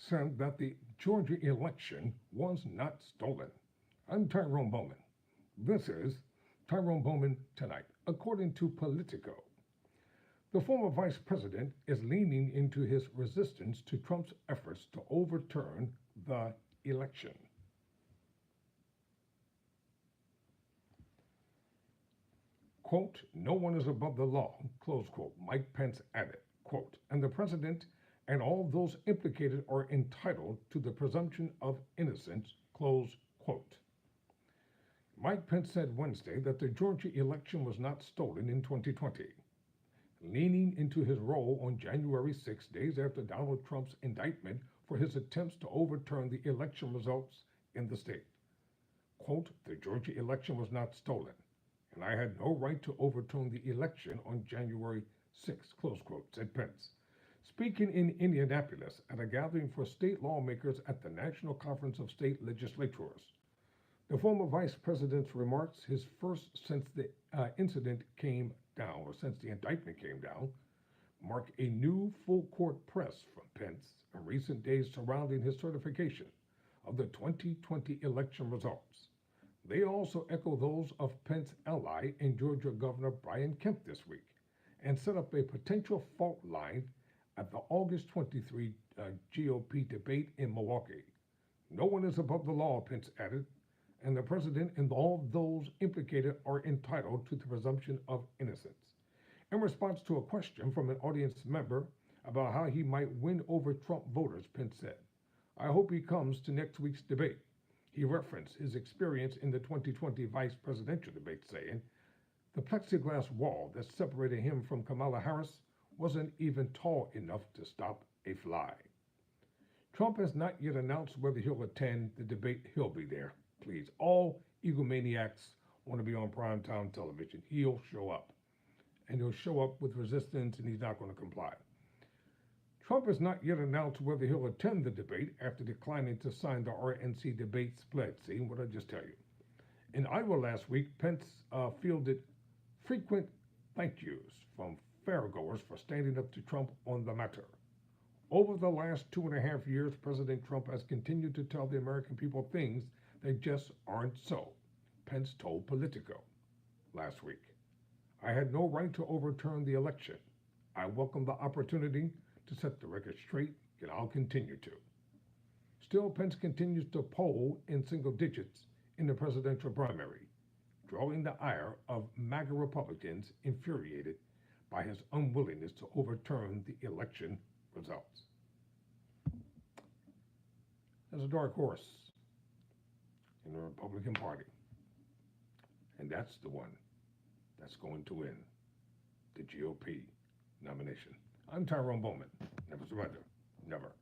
said that the Georgia election was not stolen. I'm Tyrone Bowman. This is Tyrone Bowman Tonight. According to Politico, the former vice president is leaning into his resistance to Trump's efforts to overturn the election. Quote, no one is above the law, close quote, Mike Pence added, quote, and the president and all those implicated are entitled to the presumption of innocence, close quote. Mike Pence said Wednesday that the Georgia election was not stolen in 2020, leaning into his role on January 6, days after Donald Trump's indictment for his attempts to overturn the election results in the state. Quote, the Georgia election was not stolen, and I had no right to overturn the election on January 6, close quote, said Pence. Speaking in Indianapolis at a gathering for state lawmakers at the National Conference of State Legislatures, the former vice president's remarks, his first since the incident came down, or since the indictment came down, mark a new full-court press from Pence in recent days surrounding his certification of the 2020 election results. They also echo those of Pence ally and Georgia Governor Brian Kemp this week, and set up a potential fault line at the August 23 GOP debate in Milwaukee. No one is above the law, Pence added, and the president and all those implicated are entitled to the presumption of innocence. In response to a question from an audience member about how he might win over Trump voters, Pence said, I hope he comes to next week's debate. He referenced his experience in the 2020 vice presidential debate, saying, the plexiglass wall that separated him from Kamala Harris wasn't even tall enough to stop a fly. Trump has not yet announced whether he'll attend the debate. He'll be there. Please, all egomaniacs want to be on primetime television. He'll show up. And he'll show up with resistance, and he's not going to comply. Trump has not yet announced whether he'll attend the debate after declining to sign the RNC debate split. See what I just tell you. In Iowa last week, Pence fielded frequent thank yous from fairgoers for standing up to Trump on the matter. Over the last 2.5 years, President Trump has continued to tell the American people things that just aren't so, Pence told Politico last week. I had no right to overturn the election. I welcome the opportunity to set the record straight, and I'll continue to. Still, Pence continues to poll in single digits in the presidential primary, drawing the ire of MAGA Republicans infuriated by his unwillingness to overturn the election results. There's a dark horse in the Republican Party, and that's the one that's going to win the GOP nomination. I'm Tyrone Bowman. Never surrender. Never.